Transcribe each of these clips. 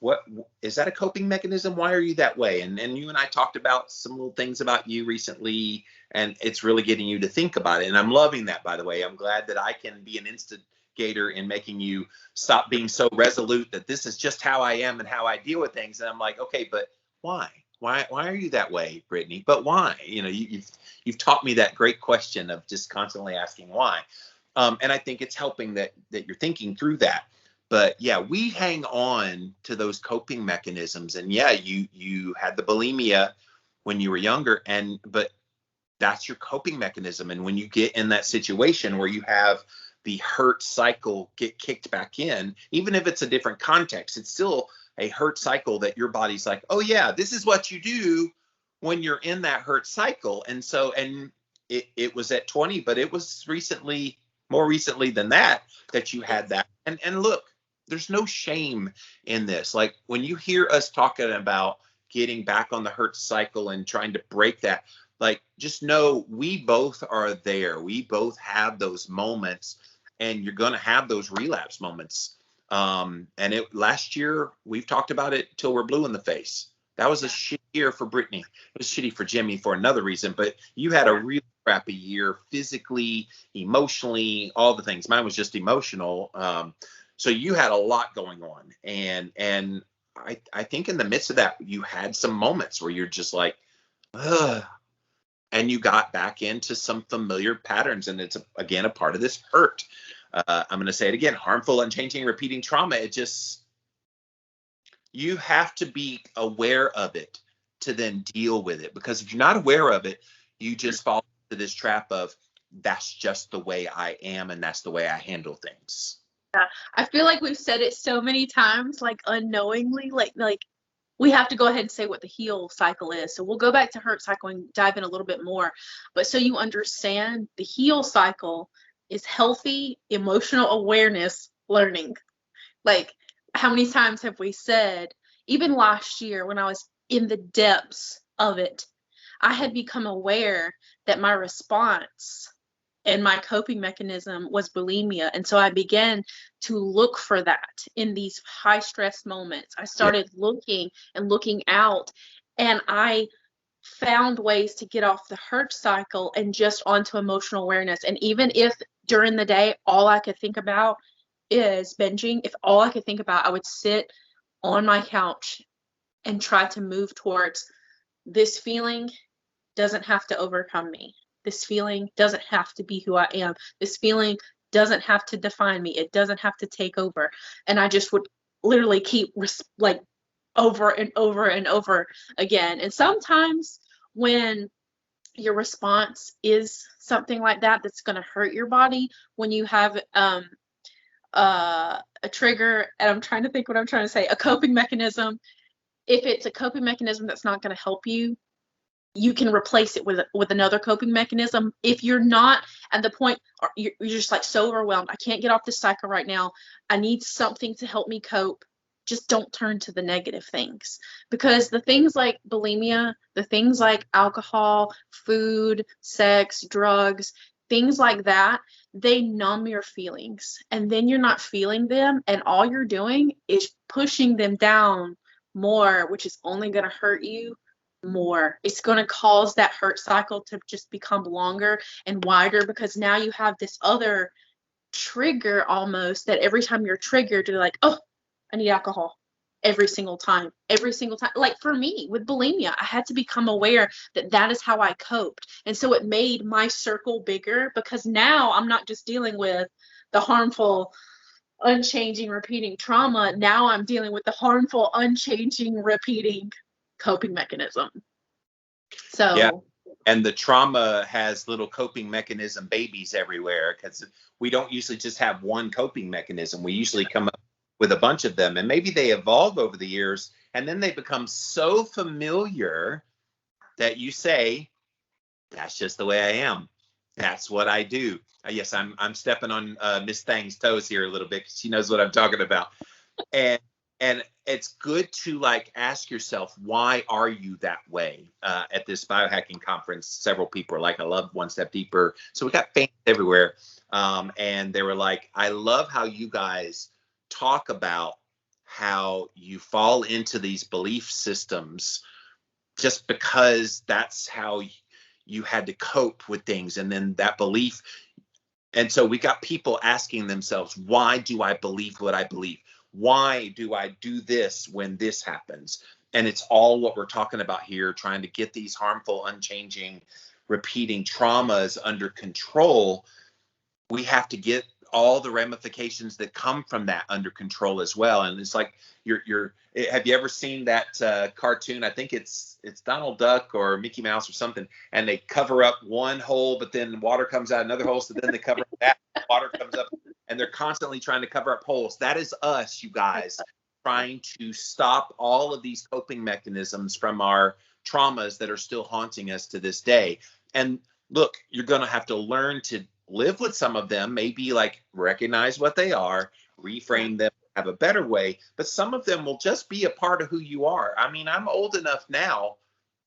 what is that a coping mechanism? Why are you that way? And you and I talked about some little things about you recently, and it's really getting you to think about it. And I'm loving that, by the way. I'm glad that I can be an instigator in making you stop being so resolute that this is just how I am and how I deal with things. And I'm like, okay, but why? Why are you that way, Brittany? But why? You know, you've taught me that great question of just constantly asking why. And I think it's helping that you're thinking through that. But yeah, we hang on to those coping mechanisms. And yeah, you had the bulimia when you were younger, but that's your coping mechanism. And when you get in that situation where you have the hurt cycle get kicked back in, even if it's a different context, it's still a hurt cycle that your body's like, oh yeah, this is what you do when you're in that hurt cycle. And so, and it was at 20, but it was more recently than that you had that. And look, there's no shame in this. Like when you hear us talking about getting back on the hurt cycle and trying to break that, like just know we both are there. We both have those moments, and you're going to have those relapse moments. And last year we've talked about it till we're blue in the face. That was a shitty year for Brittany. It was shitty for Jimmy for another reason, but you had a really crappy year physically, emotionally, all the things. Mine was just emotional. So you had a lot going on, and I think in the midst of that, you had some moments where you're just like, ugh, and you got back into some familiar patterns, and it's again a part of this hurt. I'm going to say it again: harmful, unchanging, repeating trauma. You have to be aware of it to then deal with it, because if you're not aware of it, you just fall into this trap of that's just the way I am, and that's the way I handle things. Yeah, I feel like we've said it so many times, like unknowingly, like we have to go ahead and say what the heal cycle is. So we'll go back to hurt cycle and dive in a little bit more. But so you understand, the heal cycle is healthy emotional awareness learning. Like how many times have we said, even last year when I was in the depths of it, I had become aware that my response and my coping mechanism was bulimia. And so I began to look for that in these high stress moments. I started looking out, and I found ways to get off the hurt cycle and just onto emotional awareness. And even if during the day, all I could think about is binging, if all I could think about, I would sit on my couch and try to move towards this feeling doesn't have to overcome me. This feeling doesn't have to be who I am. This feeling doesn't have to define me. It doesn't have to take over. And I just would literally keep like over and over and over again. And sometimes when your response is something like that, that's going to hurt your body, when you have a trigger, and I'm trying to think what I'm trying to say, a coping mechanism. If it's a coping mechanism that's not going to help you, you can replace it with another coping mechanism. If you're not at the point, or you're just like so overwhelmed, I can't get off this cycle right now, I need something to help me cope, just don't turn to the negative things. Because the things like bulimia, the things like alcohol, food, sex, drugs, things like that, they numb your feelings, and then you're not feeling them, and all you're doing is pushing them down more, which is only going to hurt you more. It's going to cause that hurt cycle to just become longer and wider, because now you have this other trigger almost, that every time you're triggered, you're like, oh, I need alcohol every single time. Like for me with bulimia, I had to become aware that that is how I coped. And so it made my circle bigger, because now I'm not just dealing with the harmful, unchanging, repeating trauma. Now I'm dealing with the harmful, unchanging, repeating coping mechanism. So yeah, and the trauma has little coping mechanism babies everywhere, because we don't usually just have one coping mechanism. We usually come up with a bunch of them, and maybe they evolve over the years, and then they become so familiar that you say, that's just the way I am, that's what I do. Yes, I'm stepping on Miss Thang's toes here a little bit, because she knows what I'm talking about. And it's good to like ask yourself, why are you that way? At this biohacking conference, several people are like, I love One Step Deeper. So we got fans everywhere. And they were like, I love how you guys talk about how you fall into these belief systems just because that's how you had to cope with things. And then that belief. And so we got people asking themselves, why do I believe what I believe? Why do I do this when this happens? And it's all what we're talking about here, trying to get these harmful, unchanging, repeating traumas under control. We have to get all the ramifications that come from that under control as well. And it's like have you ever seen that cartoon? I think it's Donald Duck or Mickey Mouse or something, and they cover up one hole, but then water comes out another hole, so then they cover up that, water comes up, and they're constantly trying to cover up holes. That is us, you guys, trying to stop all of these coping mechanisms from our traumas that are still haunting us to this day. And look, you're going to have to learn to live with some of them, maybe like recognize what they are, reframe them, have a better way, but some of them will just be a part of who you are. I mean, I'm old enough now.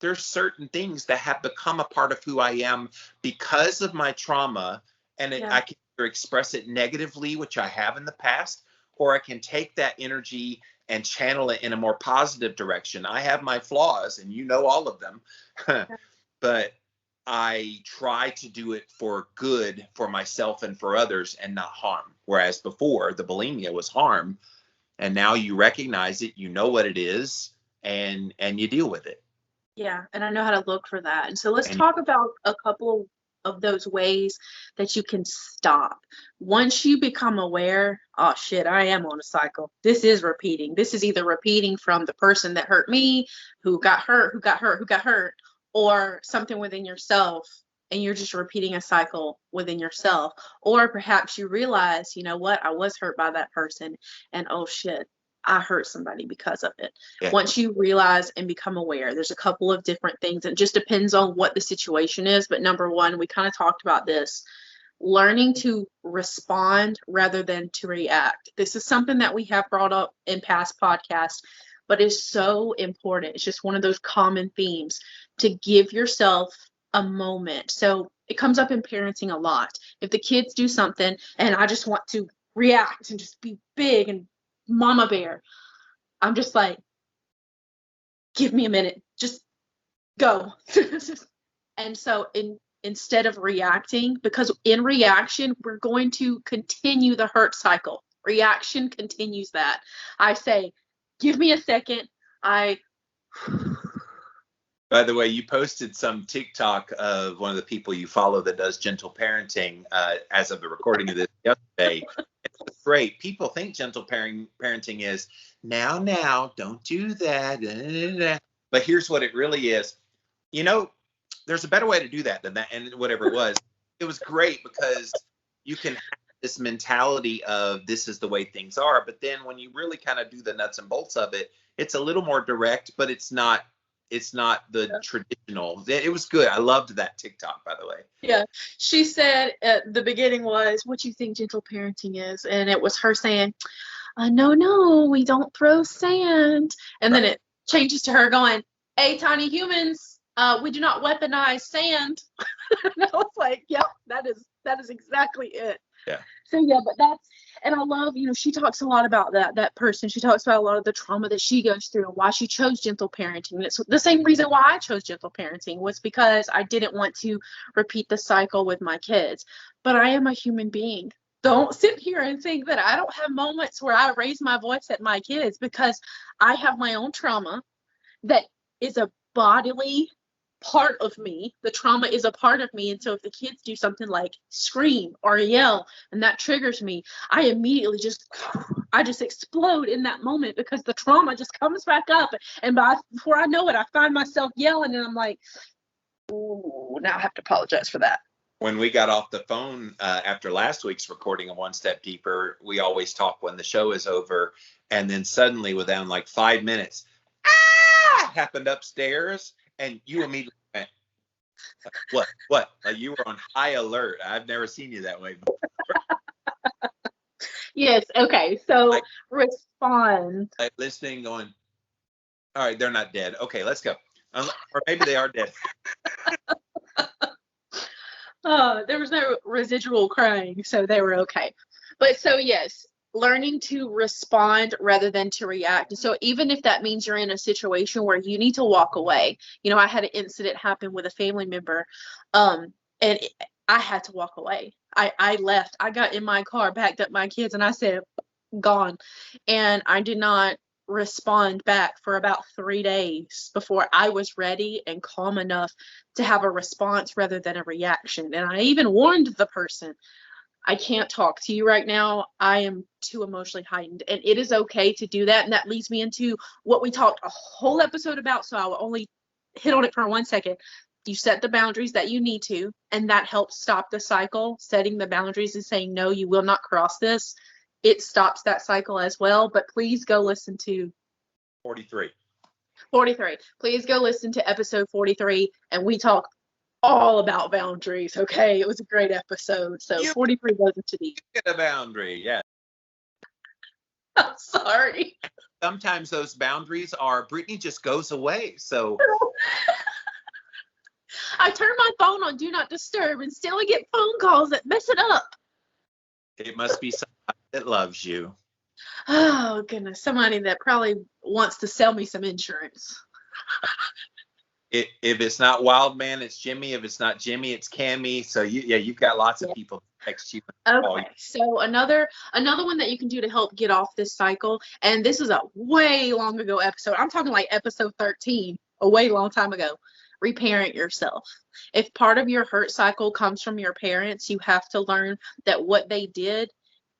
There's certain things that have become a part of who I am because of my trauma, and I can either express it negatively, which I have in the past, or I can take that energy and channel it in a more positive direction. I have my flaws, and you know all of them, but I try to do it for good for myself and for others and not harm. Whereas before, the bulimia was harm, and now you recognize it, you know what it is, and you deal with it. Yeah, and I know how to look for that. And so let's talk about a couple of those ways that you can stop. Once you become aware, oh shit, I am on a cycle. This is repeating. This is either repeating from the person that hurt me, who got hurt, or something within yourself, and you're just repeating a cycle within yourself. Or perhaps you realize, you know what, I was hurt by that person, and oh shit, I hurt somebody because of it. Yeah. Once you realize and become aware, there's a couple of different things. It just depends on what the situation is. But number one, we kind of talked about this, learning to respond rather than to react. This is something that we have brought up in past podcasts, but it's so important. It's just one of those common themes, to give yourself a moment. So it comes up in parenting a lot. If the kids do something and I just want to react and just be big and mama bear, I'm just like, give me a minute, just go. And so instead of reacting, because in reaction, we're going to continue the hurt cycle. Reaction continues that. I say, give me a second. By the way, you posted some TikTok of one of the people you follow that does gentle parenting as of the recording of this yesterday. It's great. People think gentle parenting is now, don't do that. But here's what it really is. You know, there's a better way to do that than that. And whatever it was great because you can have this mentality of this is the way things are. But then when you really kind of do the nuts and bolts of it, it's a little more direct, but it's not the traditional. It was good. I loved that TikTok, by the way. Yeah. She said at the beginning was, what do you think gentle parenting is? And it was her saying, no, we don't throw sand. And then it changes to her going, hey, tiny humans, we do not weaponize sand. And I was like, yep, that is exactly it. Yeah. So yeah, but that's, and I love, she talks a lot about that person. She talks about a lot of the trauma that she goes through and why she chose gentle parenting. And it's the same reason why I chose gentle parenting, was because I didn't want to repeat the cycle with my kids. But I am a human being. Don't sit here and think that I don't have moments where I raise my voice at my kids, because I have my own trauma that is a bodily part of me. The trauma is a part of me. And so if the kids do something like scream or yell and that triggers me, I immediately just explode in that moment, because the trauma just comes back up. And before I know it, I find myself yelling, and I'm like, ooh, now I have to apologize for that. When we got off the phone after last week's recording of One Step Deeper, we always talk when the show is over. And then suddenly within like 5 minutes, happened upstairs. And you immediately went, what? Like you were on high alert. I've never seen you that way before. Yes. Okay. So respond. Like listening, going, all right, they're not dead. Okay, let's go. Or maybe they are dead. There was no residual crying, so they were okay. But so yes, learning to respond rather than to react. And so even if that means you're in a situation where you need to walk away, I had an incident happen with a family member, and I had to walk away. I left. I got in my car, packed up my kids, and I said, gone. And I did not respond back for about 3 days before I was ready and calm enough to have a response rather than a reaction. And I even warned the person, I can't talk to you right now. I am too emotionally heightened. And it is okay to do that. And that leads me into what we talked a whole episode about. So I will only hit on it for 1 second. You set the boundaries that you need to, and that helps stop the cycle. Setting the boundaries and saying, no, you will not cross this. It stops that cycle as well. But please go listen to 43. Please go listen to episode 43, and we talk all about boundaries. Okay, it was a great episode. So 43 goes into the get a boundary. Yeah. I'm sorry. Sometimes those boundaries are Brittany just goes away. So I turn my phone on do not disturb and still I get phone calls that mess it up. It must be somebody that loves you. Oh goodness, somebody that probably wants to sell me some insurance. If it's not Wild Man, it's Jimmy. If it's not Jimmy, it's Cammy. So you've got lots of people text you. Okay, so another one that you can do to help get off this cycle, and this is a way long ago episode. I'm talking like episode 13, a way long time ago. Reparent yourself. If part of your hurt cycle comes from your parents, you have to learn that what they did,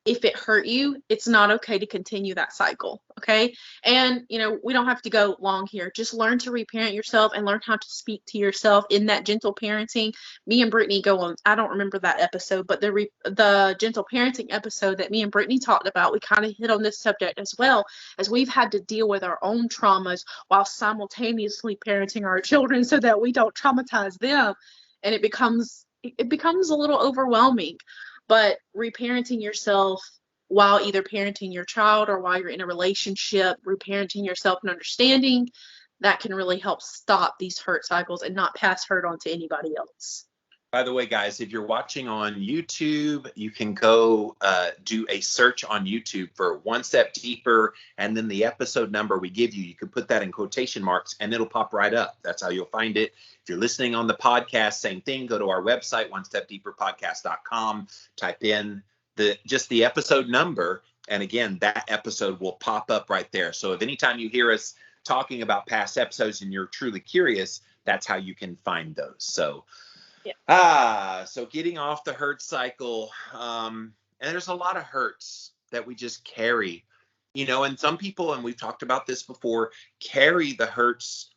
if it hurt you, it's not okay to continue that cycle. Okay. And, we don't have to go long here. Just learn to reparent yourself and learn how to speak to yourself in that gentle parenting. Me and Brittany go on, I don't remember that episode, but the gentle parenting episode that me and Brittany talked about, we kind of hit on this subject as well, as we've had to deal with our own traumas while simultaneously parenting our children so that we don't traumatize them. And it becomes a little overwhelming. But reparenting yourself while either parenting your child or while you're in a relationship, reparenting yourself and understanding, that can really help stop these hurt cycles and not pass hurt on to anybody else. By the way, guys, if you're watching on YouTube, you can go do a search on YouTube for One Step Deeper, and then the episode number we give you. You can put that in quotation marks, and it'll pop right up. That's how you'll find it. If you're listening on the podcast, same thing. Go to our website, onestepdeeperpodcast.com. Type in just the episode number, and again, that episode will pop up right there. So if anytime you hear us talking about past episodes and you're truly curious, that's how you can find those. So. Yeah. So getting off the hurt cycle, and there's a lot of hurts that we just carry, and some people, and we've talked about this before, carry the hurts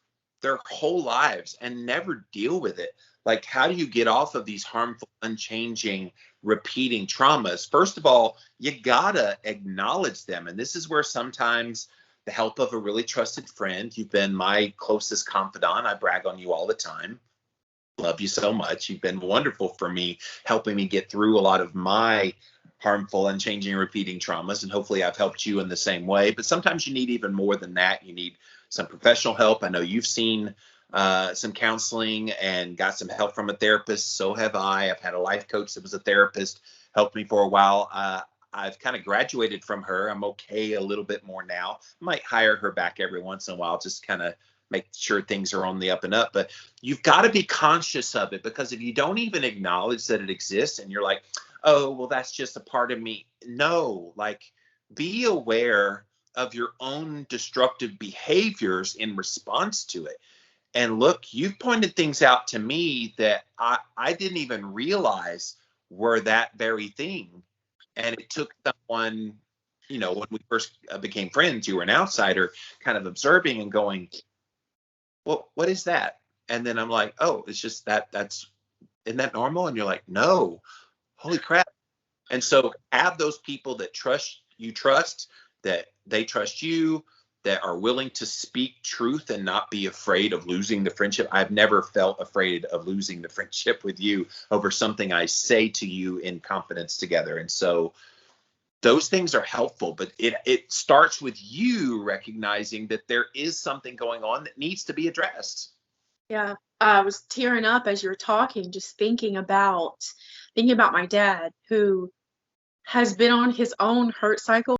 their whole lives and never deal with it. Like, how do you get off of these harmful, unchanging, repeating traumas? First of all, you gotta acknowledge them. And this is where sometimes the help of a really trusted friend, you've been my closest confidant. I brag on you all the time. Love you so much. You've been wonderful for me, helping me get through a lot of my harmful, unchanging, repeating traumas. And hopefully I've helped you in the same way. But sometimes you need even more than that. You need some professional help. I know you've seen some counseling and got some help from a therapist. So have I. I've had a life coach that was a therapist, helped me for a while. I've kind of graduated from her. I'm okay a little bit more now. Might hire her back every once in a while, just kind of make sure things are on the up and up. But you've got to be conscious of it, because if you don't even acknowledge that it exists and you're like, oh, well, that's just a part of me. No, like, be aware of your own destructive behaviors in response to it. And look, you've pointed things out to me that I didn't even realize were that very thing. And it took someone, when we first became friends, you were an outsider, kind of observing and going, well, what is that? And then I'm like, oh, it's just isn't that normal? And you're like, no, holy crap. And so have those people that trust, that they trust you, that are willing to speak truth and not be afraid of losing the friendship. I've never felt afraid of losing the friendship with you over something I say to you in confidence together. And so those things are helpful, but it starts with you recognizing that there is something going on that needs to be addressed. Yeah, I was tearing up as you were talking, just thinking about my dad, who has been on his own hurt cycle